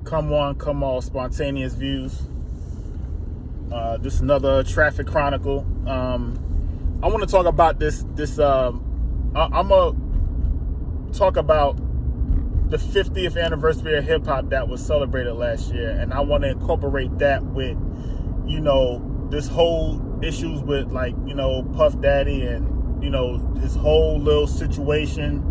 Come on, come all spontaneous views. Just another traffic chronicle. I want to talk about this. I'm gonna talk about the 50th anniversary of hip hop that was celebrated last year, and I want to incorporate that with, this whole issues with Puff Daddy and his whole little situation.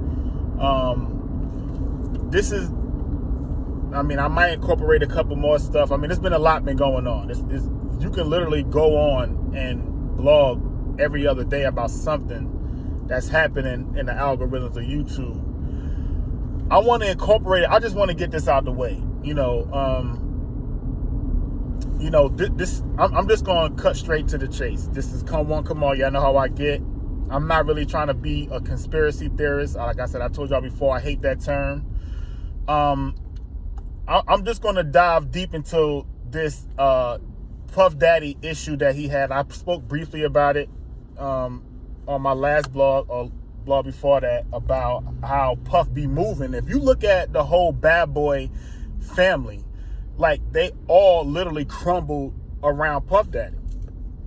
I might incorporate a couple more stuff. There's been a lot been going on. You can literally go on and blog every other day about something that's happening in the algorithms of YouTube. I want to incorporate it. I just want to get this out of the way. I'm just going to cut straight to the chase. This is come on, come on. Y'all know how I get. I'm not really trying to be a conspiracy theorist. Like I said, I told y'all before, I hate that term. I'm just going to dive deep into this Puff Daddy issue that he had. I spoke briefly about it on my last blog or blog before that about how Puff be moving. If you look at the whole Bad Boy family, they all literally crumbled around Puff Daddy.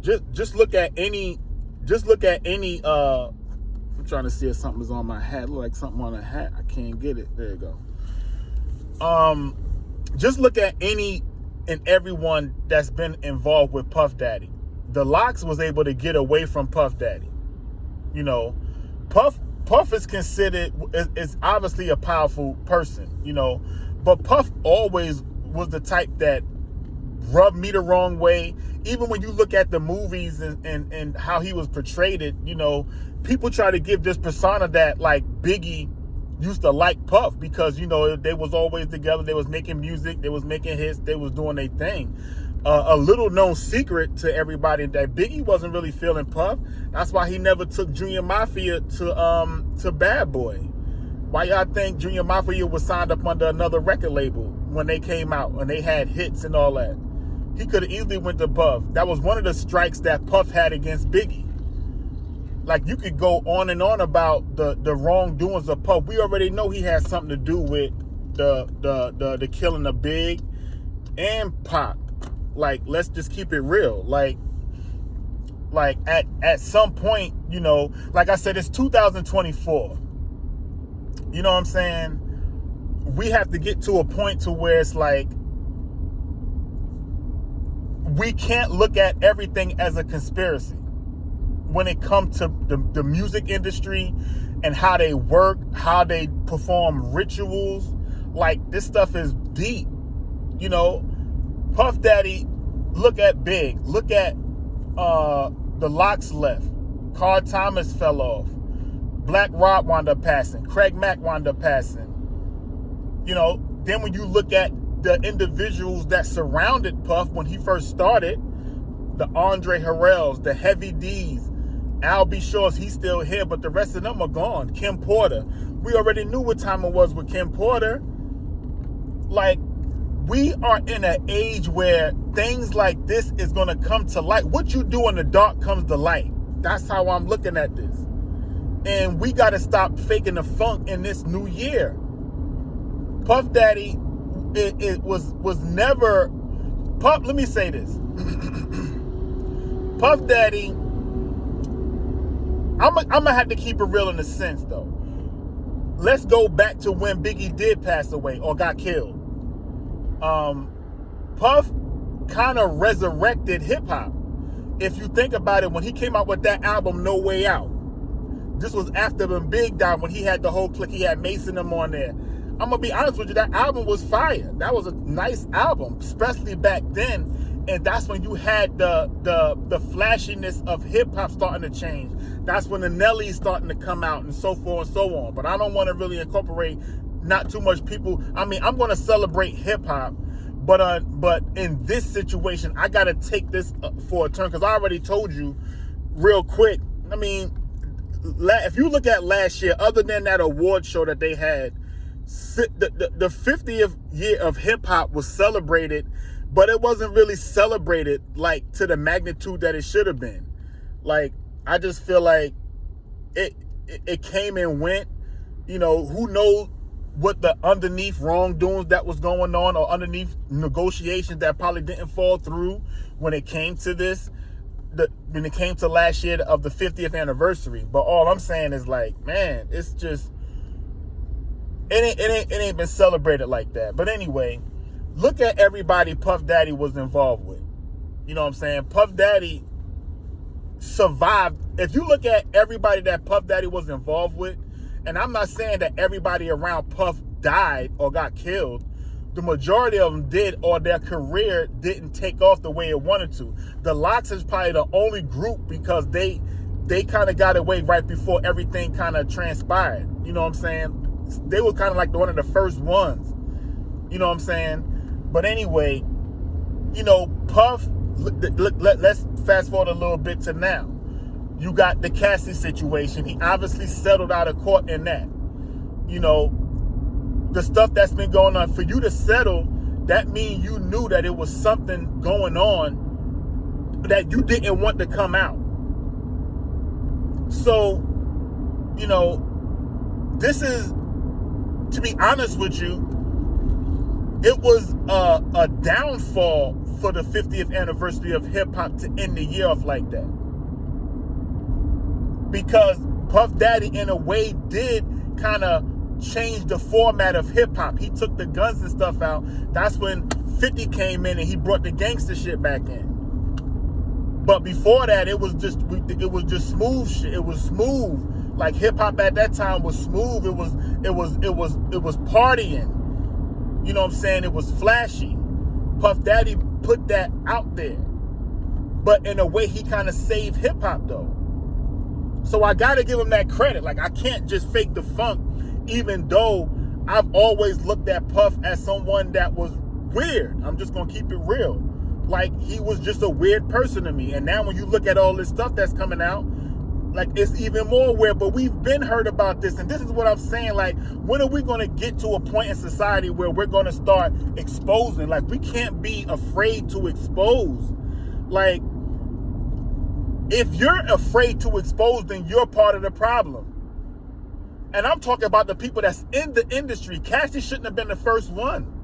Just look at any I'm trying to see if something's on my hat. Look like something on a hat. I can't get it. There you go. Just look at any and everyone that's been involved with Puff Daddy. The Lox was able to get away from Puff Daddy. Puff is considered, is obviously a powerful person, but Puff always was the type that rubbed me the wrong way. Even when you look at the movies and how he was portrayed, people try to give this persona that Biggie used to like Puff because, they was always together. They was making music. They was making hits. They was doing their thing. A little known secret to everybody that Biggie wasn't really feeling Puff. That's why he never took Junior Mafia to Bad Boy. Why y'all think Junior Mafia was signed up under another record label when they came out and they had hits and all that? He could have easily went to Puff. That was one of the strikes that Puff had against Biggie. You could go on and on about the wrongdoings of Puff. We already know he had something to do with the killing of Big and Pop. Let's just keep it real. At some point, like I said, it's 2024. You know what I'm saying? We have to get to a point to where it's we can't look at everything as a conspiracy when it comes to the music industry and how they work, how they perform rituals. This stuff is deep. Puff Daddy, look at Big. Look at the Lox left. Carl Thomas fell off. Black Rob wound up passing. Craig Mack wound up passing. Then when you look at the individuals that surrounded Puff when he first started, the Andre Harrells, the Heavy D's, Al B. Shaw's, he's still here, but the rest of them are gone. Kim Porter. We already knew what time it was with Kim Porter. We are in an age where things like this is going to come to light. What you do in the dark comes to light. That's how I'm looking at this. And we got to stop faking the funk in this new year. Puff Daddy, it was never... Puff, let me say this. Puff Daddy, I'm going to have to keep it real in a sense, though. Let's go back to when Biggie did pass away or got killed. Puff kind of resurrected hip-hop. If you think about it, when he came out with that album, No Way Out, this was after when Big died, when he had the whole clique. He had Mason them on there. I'm going to be honest with you, that album was fire. That was a nice album, especially back then. And that's when you had the flashiness of hip-hop starting to change. That's when the Nellies starting to come out and so forth and so on. But I don't want to really incorporate not too much people. I'm going to celebrate hip-hop. But in this situation, I got to take this for a turn because I already told you real quick. If you look at last year, other than that award show that they had, the 50th year of hip-hop was celebrated, but it wasn't really celebrated to the magnitude that it should have been. I just feel like it came and went. Who knows what the underneath wrongdoings that was going on, or underneath negotiations that probably didn't fall through when it came to this, when it came to last year of the 50th anniversary. But all I'm saying is, like, man, it's just, it ain't been celebrated like that. But anyway, look at everybody Puff Daddy was involved with. You know what I'm saying? Puff Daddy survived. If you look at everybody that Puff Daddy was involved with, and I'm not saying that everybody around Puff died or got killed, the majority of them did, or their career didn't take off the way it wanted to. The Lox is probably the only group, because they kind of got away right before everything kind of transpired. You know what I'm saying? They were kind of like one of the first ones. You know what I'm saying? But anyway, you know, Puff, let's fast forward a little bit to now. You got the Cassie situation. He obviously settled out of court in that. You know, the stuff that's been going on. For you to settle, that means you knew that it was something going on that you didn't want to come out. So, you know, this is, to be honest with you, it was a downfall for the 50th anniversary of hip-hop to end the year off like that. Because Puff Daddy, in a way, did kind of change the format of hip-hop. He took the guns and stuff out. That's when 50 came in and he brought the gangster shit back in. But before that, it was just smooth shit. It was smooth. Like, hip-hop at that time was smooth. It was partying. You know what I'm saying? It was flashy. Puff Daddy put that out there. But in a way, he kind of saved hip-hop, though. So I got to give him that credit. Like, I can't just fake the funk, even though I've always looked at Puff as someone that was weird. I'm just going to keep it real. Like, he was just a weird person to me. And now when you look at all this stuff that's coming out, like, it's even more weird. But we've been heard about this. And this is what I'm saying. Like, when are we going to get to a point in society where we're going to start exposing? Like, we can't be afraid to expose. Like, if you're afraid to expose, then you're part of the problem. And I'm talking about the people that's in the industry. Cassie shouldn't have been the first one.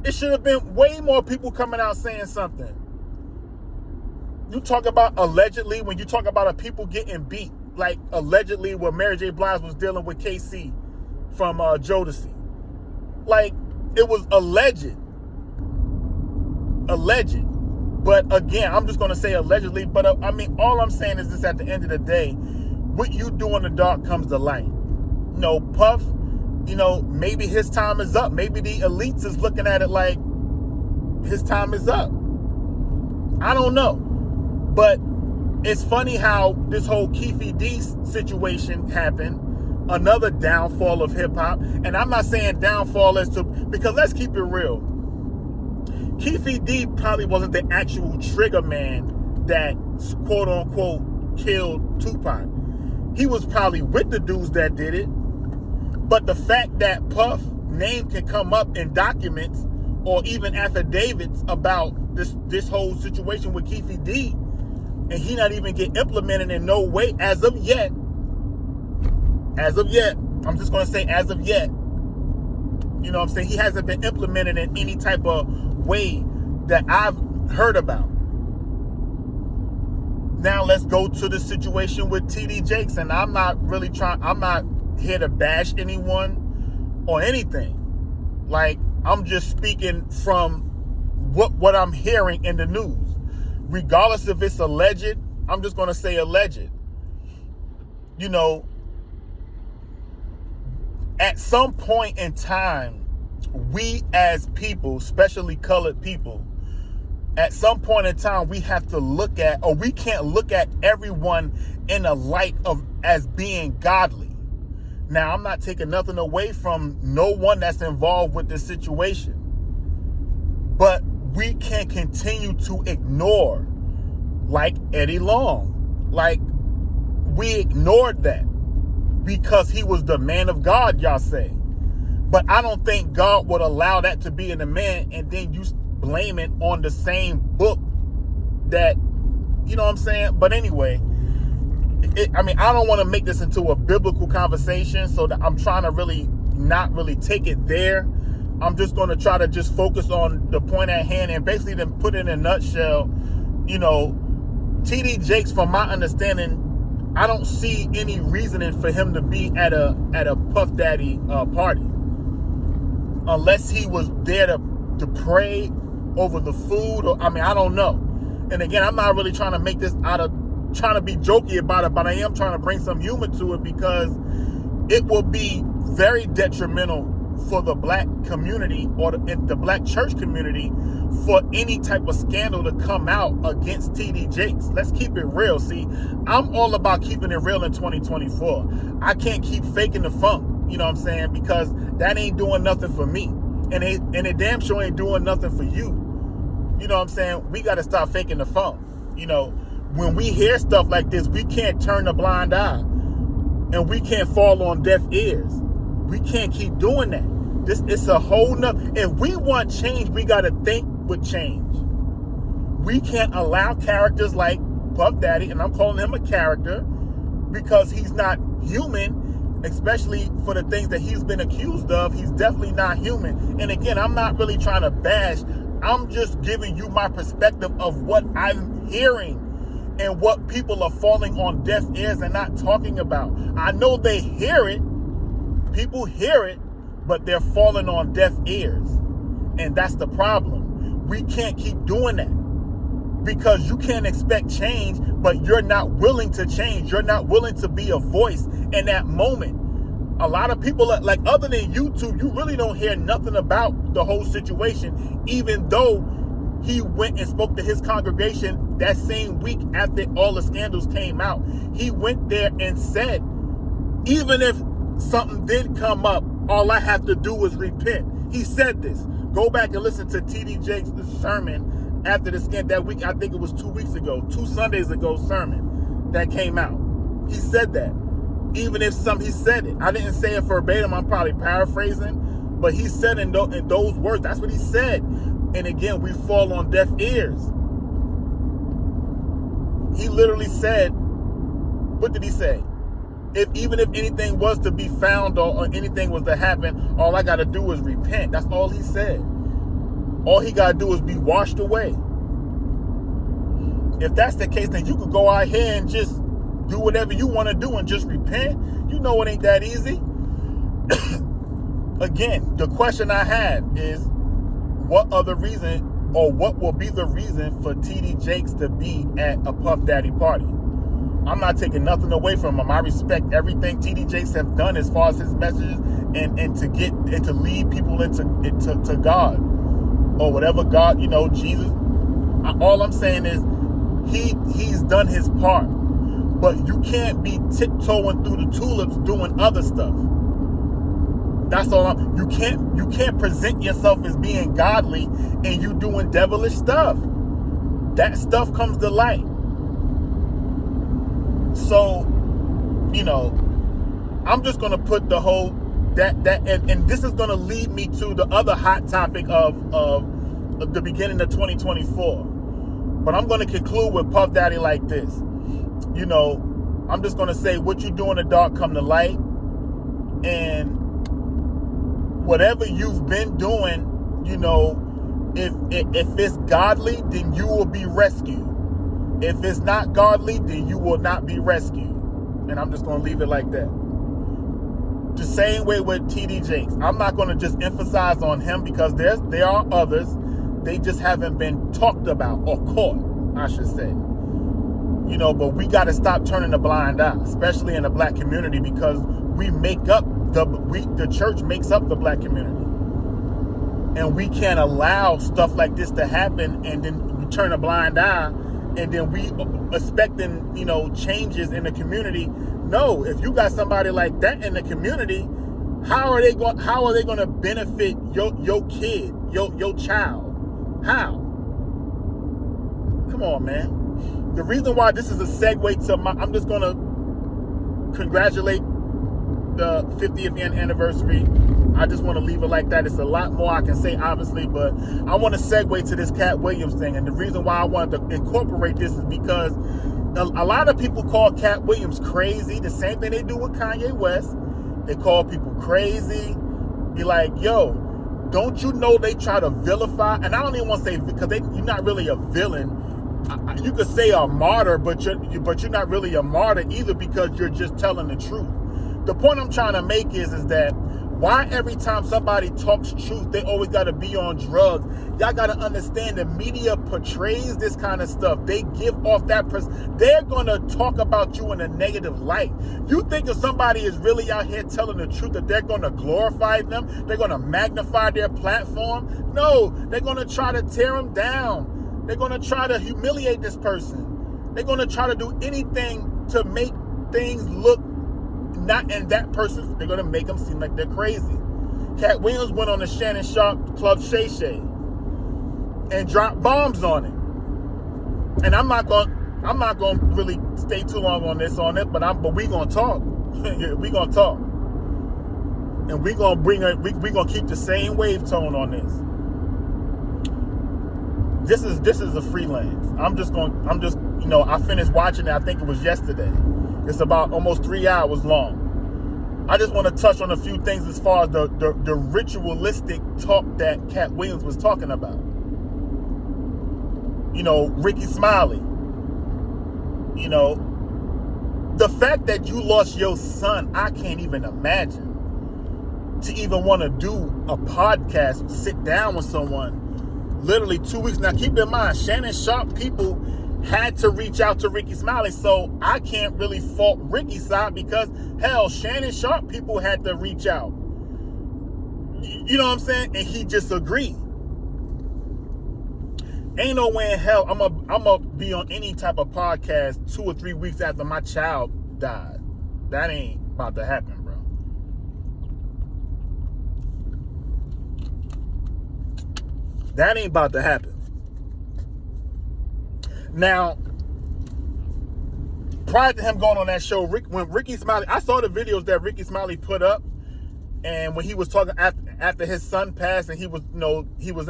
It should have been way more people coming out saying something. You talk about allegedly, when you talk about people getting beat, like allegedly where Mary J. Blige was dealing with KC from Jodeci. Like, it was alleged. Alleged. But again, I'm just going to say allegedly. But I mean, all I'm saying is this: at the end of the day, what you do in the dark comes to light. You know, Puff, you know, maybe his time is up. Maybe the elites is looking at it like his time is up. I don't know. But it's funny how this whole Keefe D situation happened. Another downfall of hip hop. And I'm not saying downfall as to, because let's keep it real. Keefe D probably wasn't the actual trigger man that, quote unquote, killed Tupac. He was probably with the dudes that did it. But the fact that Puff's name can come up in documents or even affidavits about this whole situation with Keefe D, and he not even get implemented in no way as of yet. As of yet. I'm just going to say as of yet. You know what I'm saying? He hasn't been implemented in any type of way that I've heard about. Now let's go to the situation with TD Jakes. And I'm not here to bash anyone or anything. Like, I'm just speaking from what I'm hearing in the news. Regardless if it's alleged, I'm just going to say alleged. You know, at some point in time, we as people, especially colored people, at some point in time, we have to look at, or we can't look at everyone in a light of as being godly. Now, I'm not taking nothing away from no one that's involved with this situation, but we can't continue to ignore, like Eddie Long. Like, we ignored that because he was the man of God, y'all say. But I don't think God would allow that to be in a man and then you blame it on the same book that, you know what I'm saying? But anyway, I don't want to make this into a biblical conversation, so that I'm trying to really, not really take it there. I'm just going to try to just focus on the point at hand and basically then put it in a nutshell. You know, TD Jakes, from my understanding, I don't see any reasoning for him to be at a Puff Daddy party, unless he was there to pray over the food. Or I mean, I don't know. And again, I'm not really trying to make this out of trying to be jokey about it, but I am trying to bring some humor to it, because it will be very detrimental for the black community or the black church community for any type of scandal to come out against TD Jakes. Let's keep it real. See, I'm all about keeping it real in 2024. I can't keep faking the funk, you know what I'm saying? Because that ain't doing nothing for me. And it damn sure ain't doing nothing for you. You know what I'm saying? We got to stop faking the funk. You know, when we hear stuff like this, we can't turn a blind eye. And we can't fall on deaf ears. We can't keep doing that. It's a whole nother. If we want change, we got to think with change. We can't allow characters like Puff Daddy, and I'm calling him a character because he's not human, especially for the things that he's been accused of. He's definitely not human. And again, I'm not really trying to bash. I'm just giving you my perspective of what I'm hearing and what people are falling on deaf ears and not talking about. I know they hear it. People hear it, but they're falling on deaf ears. And that's the problem. We can't keep doing that, because you can't expect change, but you're not willing to change. You're not willing to be a voice in that moment. A lot of people, like, other than YouTube, you really don't hear nothing about the whole situation, even though he went and spoke to his congregation that same week after all the scandals came out. He went there and said, even if something did come up, all I have to do is repent. He said this. Go back and listen to TD Jakes' sermon after the scandal that week. I think it was 2 weeks ago, 2 Sundays ago sermon that came out. He said that. Even if he said it. I didn't say it verbatim. I'm probably paraphrasing. But he said in those words, that's what he said. And again, we fall on deaf ears. He literally said, what did he say? Even if anything was to be found or anything was to happen, all I got to do is repent. That's all he said. All he got to do is be washed away. If that's the case, then you could go out here and just do whatever you want to do and just repent. You know it ain't that easy. Again, the question I have is, what other reason, or what will be the reason for TD Jakes to be at a Puff Daddy party? I'm not taking nothing away from him. I respect everything TD Jakes have done as far as his messages and to lead people into God or whatever God, you know, Jesus. All I'm saying is he's done his part, but you can't be tiptoeing through the tulips doing other stuff. That's all. You can't present yourself as being godly and you doing devilish stuff. That stuff comes to light. So, you know, I'm just going to put the whole and this is going to lead me to the other hot topic of the beginning of 2024. But I'm going to conclude with Puff Daddy like this. You know, I'm just going to say, what you do in the dark come to light. And whatever you've been doing, you know, if it's godly, then you will be rescued. If it's not godly, then you will not be rescued. And I'm just going to leave it like that. The same way with TD Jakes. I'm not going to just emphasize on him because there are others. They just haven't been talked about or caught, I should say. You know, but we got to stop turning a blind eye, especially in the black community, because we make up the church makes up the black community. And we can't allow stuff like this to happen and then we turn a blind eye and then we expecting, you know, changes in the community. No, if you got somebody like that in the community, how are they going to benefit your kid, your child? How? Come on, man. The reason why this is a segue to I'm just going to congratulate the 50th anniversary. I just want to leave it like that. It's a lot more I can say, obviously, but I want to segue to this Katt Williams thing. And the reason why I wanted to incorporate this is because a lot of people call Katt Williams crazy. The same thing they do with Kanye West. They call people crazy. be like, yo, don't you know they try to vilify? And I don't even want to say, because you're not really a villain. You could say a martyr, but you're not really a martyr either, because you're just telling the truth. The point I'm trying to make is that why every time somebody talks truth, they always got to be on drugs? Y'all got to understand, the media portrays this kind of stuff. They give off that person. They're going to talk about you in a negative light. You think if somebody is really out here telling the truth, that they're going to glorify them? They're going to magnify their platform? No, they're going to try to tear them down. They're going to try to humiliate this person. They're going to try to do anything to make things look not in that person. They're going to make them seem like they're crazy. Katt Williams went on the Shannon Sharp Club Shay Shay and dropped bombs on it. And I'm not going to really stay too long on it, but we going to talk. We going to talk. And we going to keep the same wave tone on this. This is a freelance. I finished watching it. I think it was yesterday. It's about almost 3 hours long. I just want to touch on a few things as far as the ritualistic talk that Katt Williams was talking about. Ricky Smiley. The fact that you lost your son, I can't even imagine. To even want to do a podcast, sit down with someone, literally 2 weeks. Now, keep in mind, Shannon Sharp people had to reach out to Ricky Smiley, so I can't really fault Ricky's side, because, hell, Shannon Sharp people had to reach out. You know what I'm saying? And he just agreed. Ain't no way in hell I'm gonna be on any type of podcast 2 or 3 weeks after my child died. That ain't about to happen, bro. That ain't about to happen. Now, prior to him going on that show, when Ricky Smiley, I saw the videos that Ricky Smiley put up, and when he was talking after his son passed, and he was in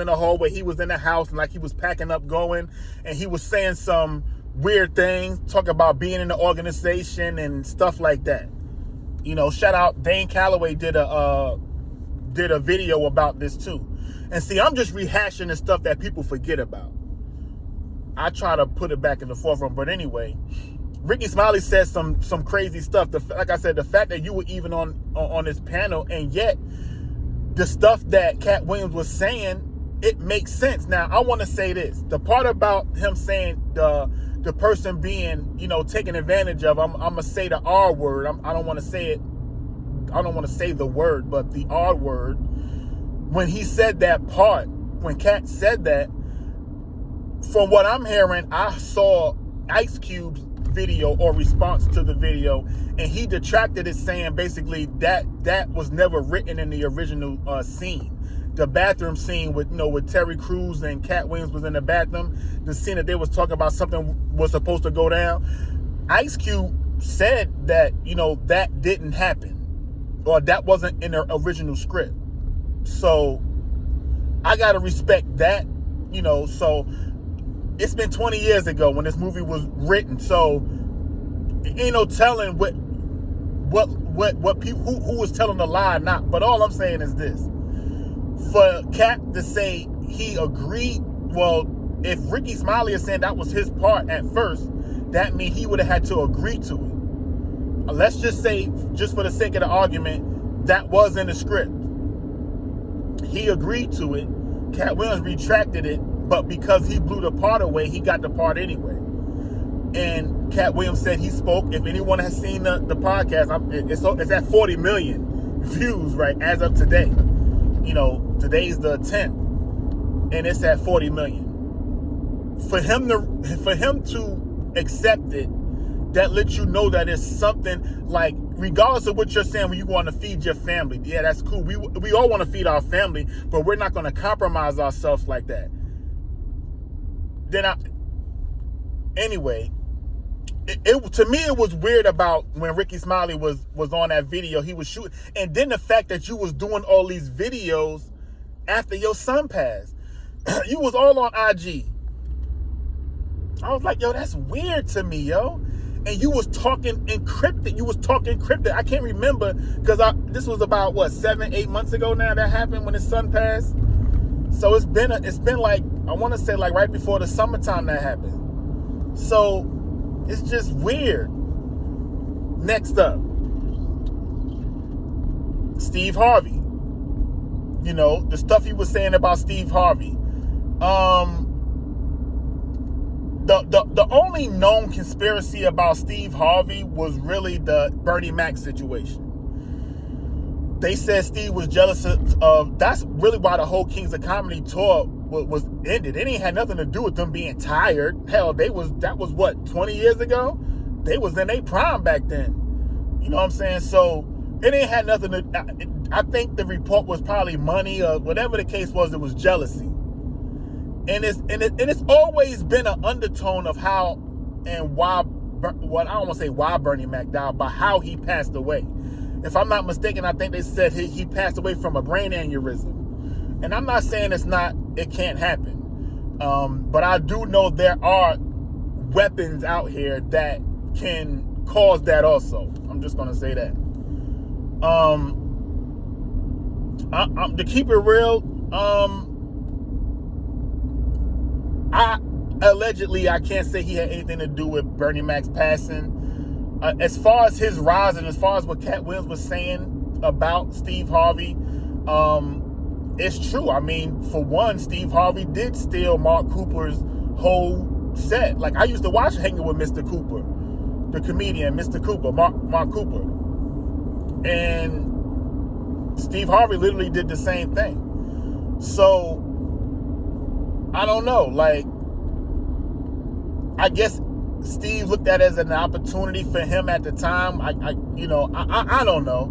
the hallway, he was in the house, and like he was packing up going, and he was saying some weird things, talking about being in the organization and stuff like that. Shout out Dane Calloway did a video about this too. And see, I'm just rehashing the stuff that people forget about. I try to put it back in the forefront, but anyway, Ricky Smiley said some crazy stuff. Like I said, the fact that you were even on this panel, and yet the stuff that Katt Williams was saying, it makes sense. Now, I want to say this: the part about him saying the person being taken advantage of, I'm gonna say the R word. I don't want to say it. I don't want to say the word, but the R word. When he said that part, when Katt said that, from what I'm hearing, I saw Ice Cube's video or response to the video, and he detracted it, saying basically that was never written in the original scene. The bathroom scene with Terry Crews and Katt Williams was in the bathroom. The scene that they was talking about something was supposed to go down. Ice Cube said that that didn't happen, or that wasn't in the original script. So I gotta respect that. So it's been 20 years ago when this movie was written, so ain't no telling what people who was telling the lie or not. But all I'm saying is this: for Katt to say he agreed, well, if Ricky Smiley is saying that was his part at first, that means he would have had to agree to it. Let's just say, just for the sake of the argument, that was in the script. He agreed to it. Katt Williams retracted it, but because he blew the part away, he got the part anyway. And Katt Williams said he spoke. If anyone has seen the podcast, it's at 40 million views right as of today. Today's the 10th, and it's at 40 million. For him to accept it, that lets you know that it's something, like, regardless of what you're saying, when you want to feed your family, yeah, that's cool. We all want to feed our family, but we're not going to compromise ourselves like that. Anyway, to me, it was weird about when Ricky Smiley was on that video, he was shooting, and then the fact that you was doing all these videos after your son passed. You was all on IG. I was like, yo, that's weird to me, yo. and you was talking encrypted. I can't remember, because this was about, what, 7-8 months ago now that happened, when his son passed. So it's been like, I want to say, like, right before the summertime that happened. So it's just weird. Next up, Steve Harvey. You know, the stuff he was saying about Steve Harvey. The only known conspiracy about Steve Harvey was really the Bernie Mac situation. They said Steve was jealous of that's really why the whole Kings of Comedy tour was ended. It ain't had nothing to do with them being tired. Hell, that was what, 20 years ago? They was in their prime back then. You know what I'm saying? So it ain't had nothing to, I think the report was probably money, or whatever the case was, it was jealousy. And it's always been an undertone of how and why, what I don't want to say why Bernie Mac died, but how he passed away. If I'm not mistaken, I think they said he passed away from a brain aneurysm. And I'm not saying it can't happen. But I do know there are weapons out here that can cause that also. I'm just going to say that. To keep it real, I can't say he had anything to do with Bernie Mac's passing. As far as his rise, and as far as what Katt Williams was saying about Steve Harvey, it's true. I mean, for one, Steve Harvey did steal Mark Cooper's whole set. Like, I used to watch Hanging with Mr. Cooper, the comedian Mr. Cooper, Mark Cooper. And Steve Harvey literally did the same thing. So, I don't know. Like, I guess Steve looked at it as an opportunity for him at the time. I don't know.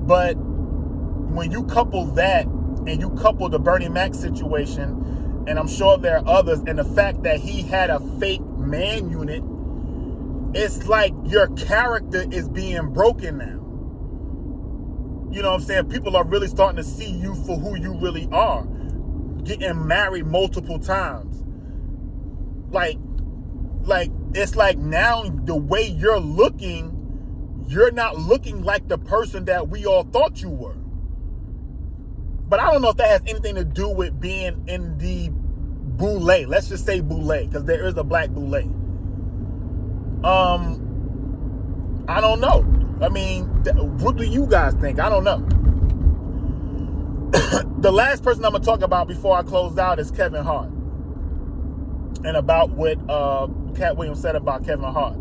But when you couple that, and you couple the Bernie Mac situation, and I'm sure there are others, and the fact that he had a fake man unit, it's like your character is being broken now. You know what I'm saying? People are really starting to see you for who you really are. Getting married multiple times. Like, it's like now the way you're looking, you're not looking like the person that we all thought you were. But I don't know if that has anything to do with being in the boule. Let's just say boule, because there is a black boule. I don't know. I mean, what do you guys think? I don't know. The last person I'm going to talk about before I close out is Kevin Hart. And about what Katt Williams said about Kevin Hart.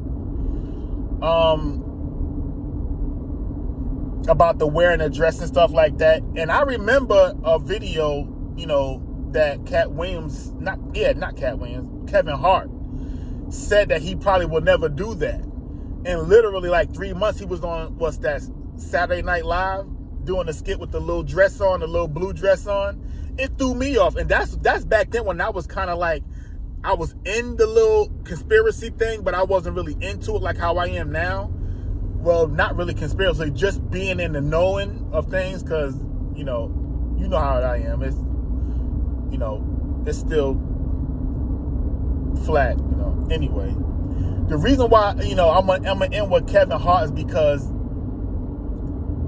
About the wearing a dress and stuff like that. And I remember a video, that Kevin Hart said that he probably will never do that. And literally like 3 months he was on, what's that, Saturday Night Live, doing a skit with the little dress on, the little blue dress on. It threw me off. And that's back then when I was kind of like, I was in the little conspiracy thing, but I wasn't really into it like how I am now. Well, not really conspiracy, just being in the knowing of things, because, you know how I am. It's, it's still flat, Anyway, the reason why, I'm gonna end with Kevin Hart is because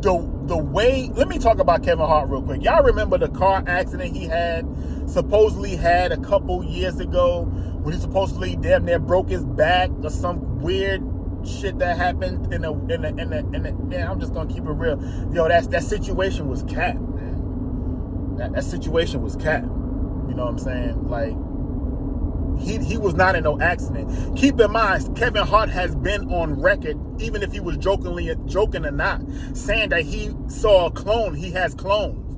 the way, let me talk about Kevin Hart real quick. Y'all remember the car accident he supposedly had a couple years ago, when he supposedly damn near broke his back or some weird shit that happened in the I'm just gonna keep it real. That situation was Katt, man. That situation was Katt. You know what I'm saying? Like, he was not in no accident. Keep in mind, Kevin Hart has been on record, even if he was joking or not, saying that he saw a clone. He has clones.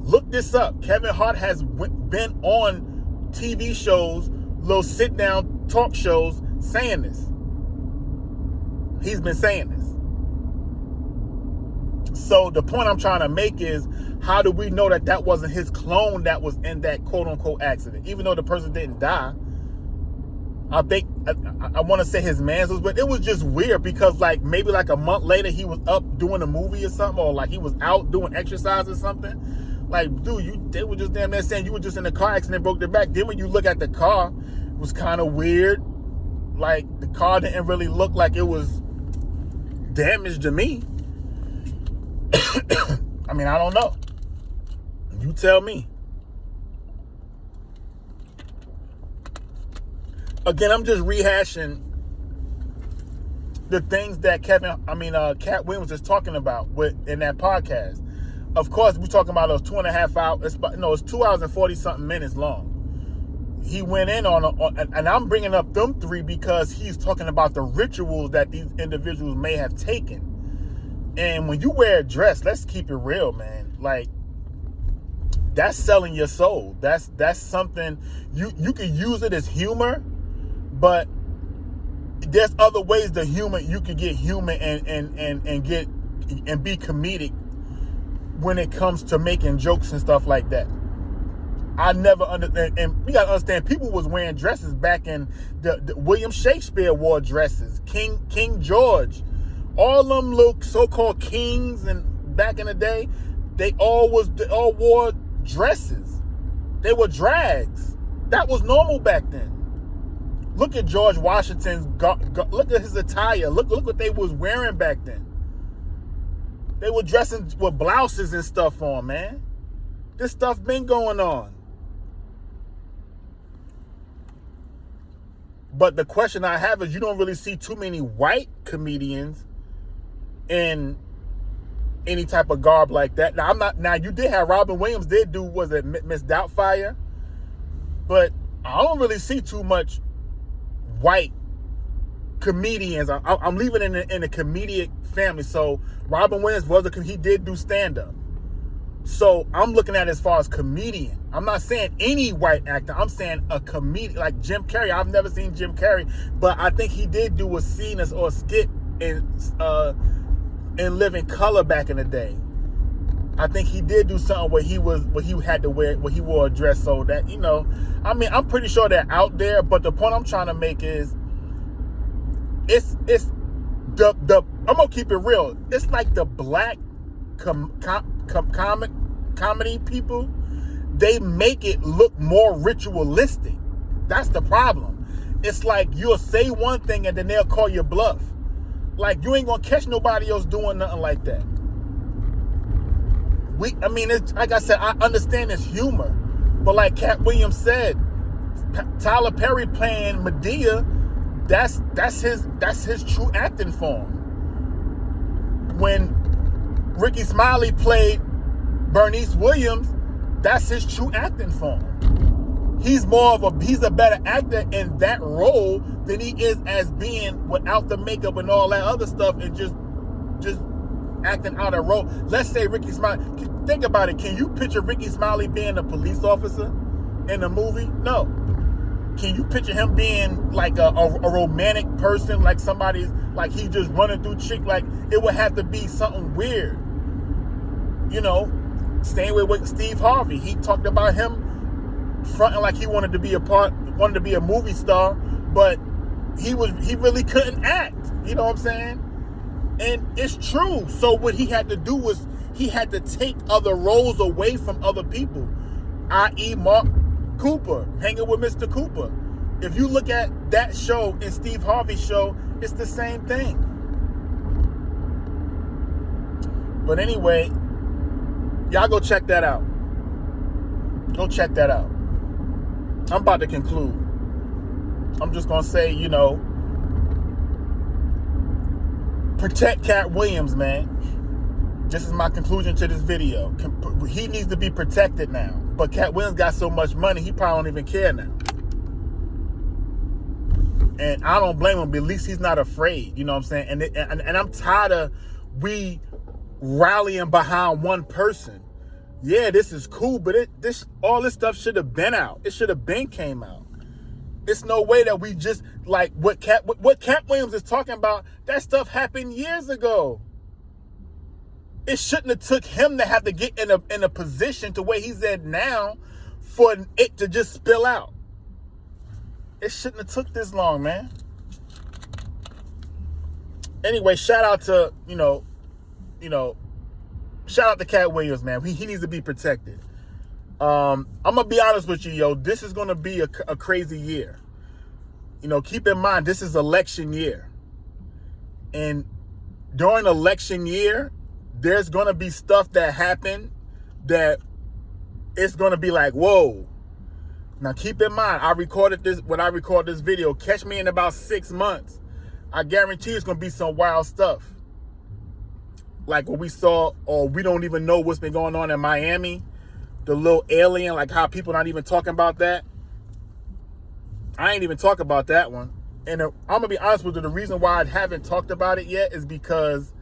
Look this up. Kevin Hart has been on TV shows, little sit-down talk shows, saying this. He's been saying this. So the point I'm trying to make is, how do we know that wasn't his clone that was in that quote-unquote accident? Even though the person didn't die. I think, I want to say his man's was, but it was just weird because maybe a month later he was up doing a movie or something, or he was out doing exercise or something. Dude, they were just damn near saying you were just in a car accident, broke their back. Then when you look at the car, it was kind of weird. Like, the car didn't really look like it was damaged to me. I mean, I don't know. You tell me. Again, I'm just rehashing the things that Katt Williams is talking about in that podcast. Of course, we're talking about those 2.5 hours. It's 2 hours and 40 something minutes long. He went in and I'm bringing up them three because he's talking about the rituals that these individuals may have taken. And when you wear a dress, let's keep it real, man. Like, that's selling your soul. That's something you can use it as humor, but there's other ways you can get human and be comedic when it comes to making jokes and stuff like that. I never understand, and we gotta understand, people was wearing dresses back in the William Shakespeare wore dresses, King George, all them little so-called kings, and back in the day, they all wore dresses. They were drags. That was normal back then. Look at George Washington's. Look at his attire. Look what they was wearing back then. They were dressing with blouses and stuff on, man. This stuff been going on. But the question I have is, you don't really see too many white comedians in any type of garb like that. Now you did have Robin Williams did do, was it Miss Doubtfire? But I don't really see too much white comedians. I'm leaving in the comedic family. So Robin Williams he did do stand-up. So I'm looking at it as far as comedian. I'm not saying any white actor. I'm saying a comedian like Jim Carrey. I've never seen Jim Carrey, but I think he did do a scene or a skit in Living Color back in the day. I think he did do something where he wore a dress. So that, I mean, I'm pretty sure they're out there. But the point I'm trying to make is, it's the I'm gonna keep it real. It's like the black comedy people, they make it look more ritualistic. That's the problem. It's like you'll say one thing and then they'll call you bluff. Like, you ain't gonna catch nobody else doing nothing like that. It's, like I said, I understand it's humor, but like Katt Williams said, Tyler Perry playing Medea, that's his true acting form. When Ricky Smiley played Bernice Williams, that's his true acting form. He's a better actor in that role than he is as being without the makeup and all that other stuff and just acting out a role. Let's say Ricky Smiley. Think about it. Can you picture Ricky Smiley being a police officer in a movie? No. Can you picture him being like a romantic person, like somebody's, like he just running through chick? Like, it would have to be something weird. Staying with Steve Harvey. He talked about him fronting like he wanted to be a movie star, but he really couldn't act. You know what I'm saying? And it's true. So what he had to do was he had to take other roles away from other people, i.e. Mark Cooper, hanging with Mr. Cooper. If you look at that show and Steve Harvey's show, it's the same thing. But anyway, y'all go check that out. Go check that out. I'm about to conclude. I'm just going to say, protect Katt Williams, man. This is my conclusion to this video. He needs to be protected now. But Katt Williams got so much money, he probably don't even care now. And I don't blame him, but at least he's not afraid. You know what I'm saying? And I'm tired of we rallying behind one person. Yeah, this is cool, but all this stuff should have been out. It should have been came out. It's no way that we just, like, what Katt Williams is talking about, that stuff happened years ago. It shouldn't have took him to have to get in a position to where he's at now for it to just spill out. It shouldn't have took this long, man. Anyway, shout out to, shout out to Katt Williams, man. He needs to be protected. I'm going to be honest with you, yo. This is going to be a crazy year. You know, keep in mind, this is election year. And during election year, there's going to be stuff that happen that it's going to be like, whoa. Now, keep in mind, when I record this video, catch me in about 6 months. I guarantee it's going to be some wild stuff. Like what we saw, or we don't even know what's been going on in Miami. The little alien, like how people not even talking about that. I ain't even talk about that one. And I'm going to be honest with you, the reason why I haven't talked about it yet is because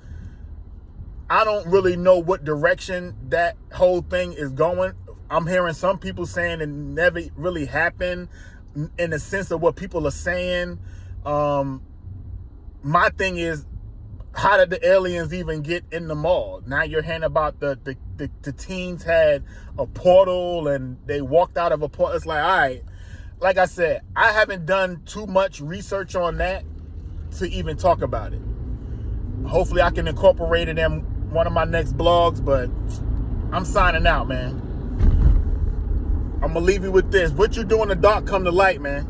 I don't really know what direction that whole thing is going. I'm hearing some people saying it never really happened in the sense of what people are saying. My thing is, how did the aliens even get in the mall? Now you're hearing about the teens had a portal and they walked out of a portal. It's like, all right. Like I said, I haven't done too much research on that to even talk about it. Hopefully I can incorporate it in one of my next blogs, but I'm signing out, man. I'm going to leave you with this. What you do in the dark come to light, man.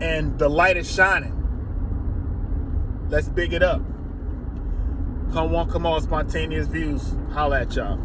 And the light is shining. Let's big it up. Come on, spontaneous views. Holla at y'all.